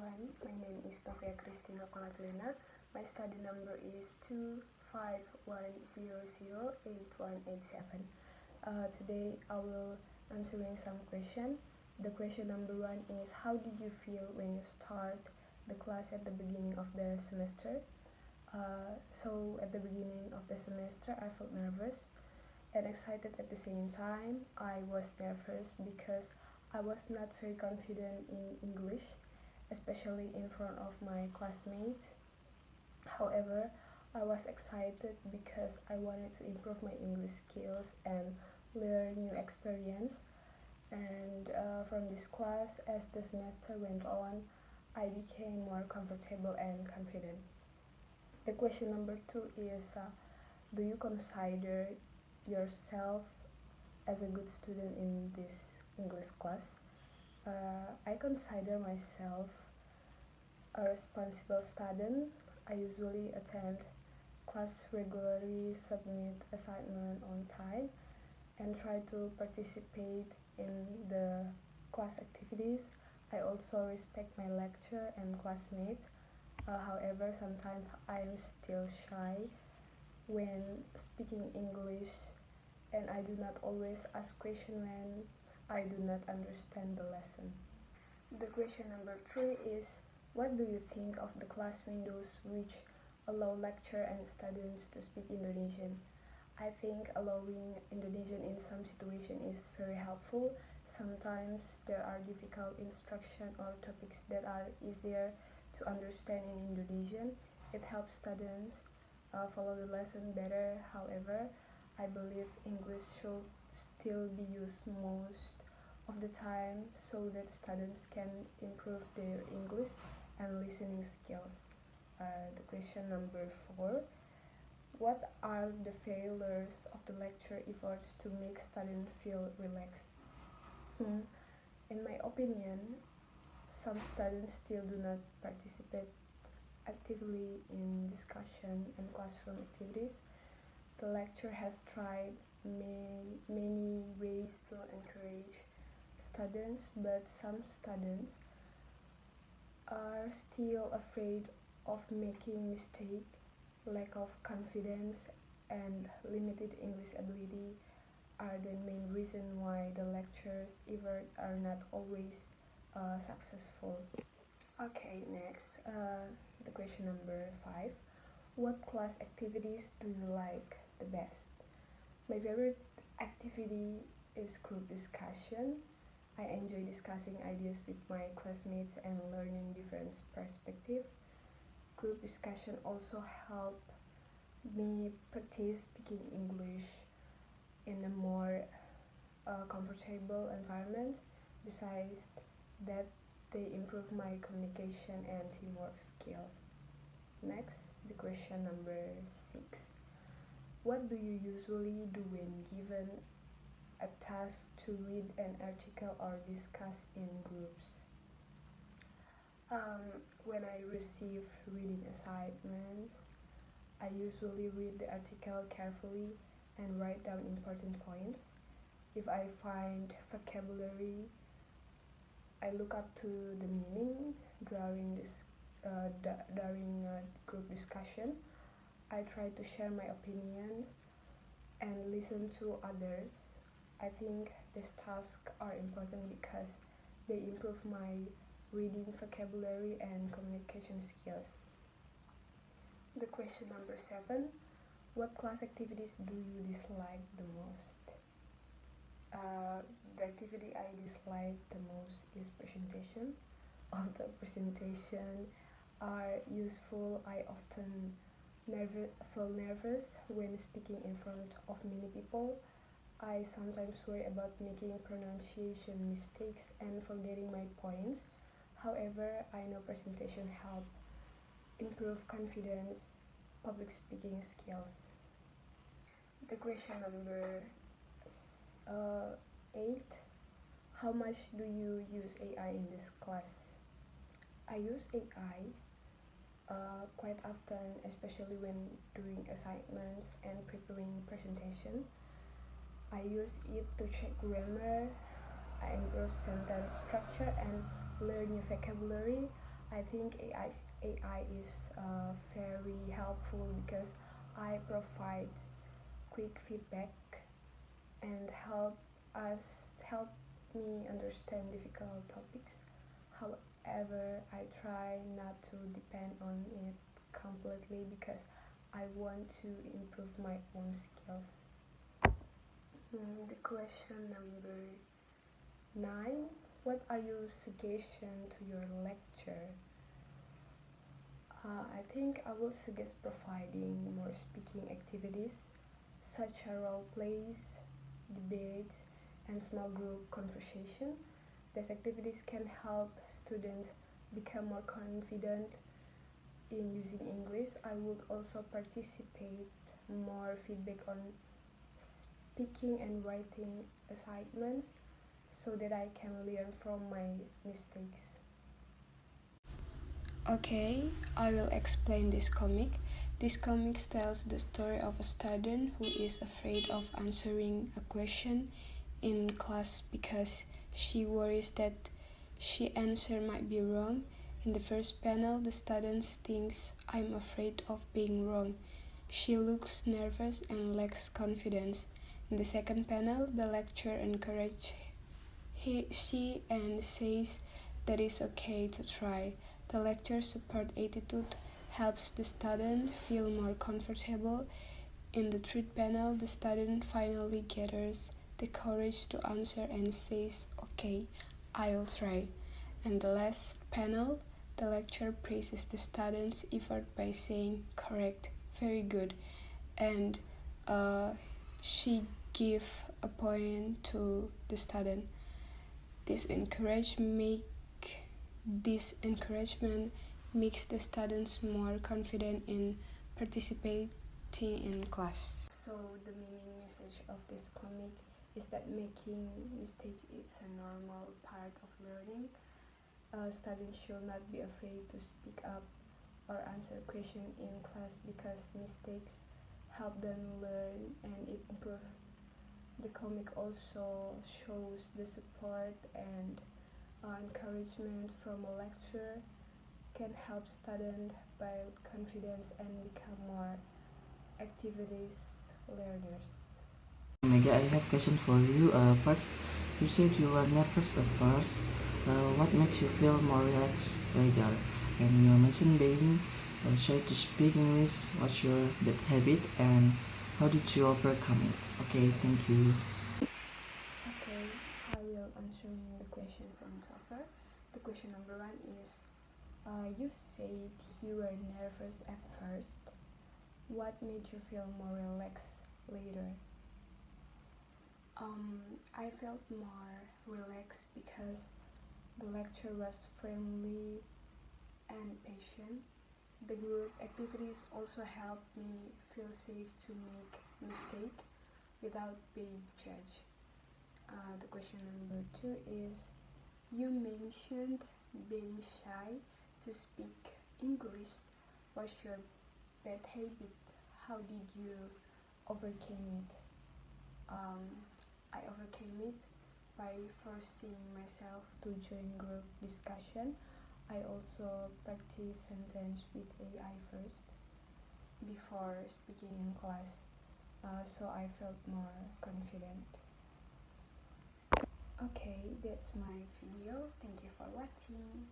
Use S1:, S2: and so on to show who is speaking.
S1: everyone, my name is Novia Christina Kolatlena. My study number is 251008187. Today I will answering some question. The question number 1 is, how did you feel when you start the class at the beginning of the semester? So at the beginning of the semester I felt nervous and excited at the same time. I was nervous because I was not very confident in English, especially in front of my classmates. However, I was excited because I wanted to improve my English skills and learn new experience. And from this class, as the semester went on, I became more comfortable and confident. The question number 2 is, do you consider yourself as a good student in this English class? I consider myself a responsible student. I usually attend class regularly, submit assignment on time, and try to participate in the class activities. I also respect my lecturer and classmates. However, sometimes I am still shy when speaking English, and I do not always ask questions when I do not understand the lesson. The question number 3 is, what do you think of the class windows which allow lecturer and students to speak Indonesian? I think allowing Indonesian in some situation is very helpful. Sometimes there are difficult instruction or topics that are easier to understand in Indonesian. It helps students follow the lesson better. However, I believe English should still be used most of the time so that students can improve their English and listening skills. The question number 4, what are the failures of the lecture efforts to make students feel relaxed? In my opinion, some students still do not participate actively in discussion and classroom activities. The lecturer has tried many ways to encourage students, but some students are still afraid of making mistakes. Lack of confidence and limited English ability are the main reason why the lectures efforts are not always successful. Okay, next, the question number 5. What class activities do you like the best? My favorite activity is group discussion. I enjoy discussing ideas with my classmates and learning different perspectives. Group discussion also help me practice speaking English in a more comfortable environment. Besides that, they improve my communication and teamwork skills. Next, the question number 6. What do you usually do when given a task to read an article or discuss in groups? When I receive reading assignment, I usually read the article carefully and write down important points. If I find vocabulary, I look up to the meaning during group discussion. I try to share my opinions and listen to others. I think these tasks are important because they improve my reading vocabulary and communication skills. The question number 7. What class activities do you dislike the most? The activity I dislike the most is presentation. Although presentation are useful, I often feel nervous when speaking in front of many people. I sometimes worry about making pronunciation mistakes and forgetting my points. However, I know presentation help improve confidence, public speaking skills. The question number 8. How much do you use AI in this class? I use AI quite often, especially when doing assignments and preparing presentation. I use it to check grammar, I improve sentence structure and learn new vocabulary. I think AI is very helpful because I provide quick feedback and help me understand difficult topics. However, I try not to depend on it completely because I want to improve my own skills. The question number 9. What are your suggestions to your lecture? I think I will suggest providing more speaking activities such as role plays, debates, and small group conversation. These activities can help students become more confident in using English. I would also participate more feedback on speaking and writing assignments so that I can learn from my mistakes. Okay, I will explain this comic. This comic tells the story of a student who is afraid of answering a question in class because she worries that she answer might be wrong. In the first panel, the student thinks, "I'm afraid of being wrong." She looks nervous and lacks confidence. In the second panel, the lecturer encourages she and says that it's okay to try. The lecture's support attitude helps the student feel more comfortable. In the third panel, the student finally gathers the courage to answer and says, "Okay, I'll try." And the last panel, the lecturer praises the student's effort by saying, "Correct, very good," and she gives a point to the student. This encouragement makes the students more confident in participating in class. So the main message of this comic is that making mistakes is a normal part of learning. Students should not be afraid to speak up or answer questions in class because mistakes help them learn and improve. The comic also shows the support and encouragement from a lecturer can help students build confidence and become more activities learners.
S2: Mega, I have a question for you. First, you said you were nervous at first. What made you feel more relaxed later? And you mentioned being shy to speak English. What's your bad habit and how did you overcome it? Okay, thank you.
S1: Okay, I will answer the question from Toffer. The question number 1 is, you said you were nervous at first. What made you feel more relaxed later? I felt more relaxed because the lecture was friendly and patient. The group activities also helped me feel safe to make mistakes without being judged. The question number 2 is, you mentioned being shy to speak English. What's your bad habit? How did you overcome it? I overcame it by forcing myself to join group discussion. I also practice sentence with AI first before speaking in class, so I felt more confident. Okay, that's my video. Thank you for watching.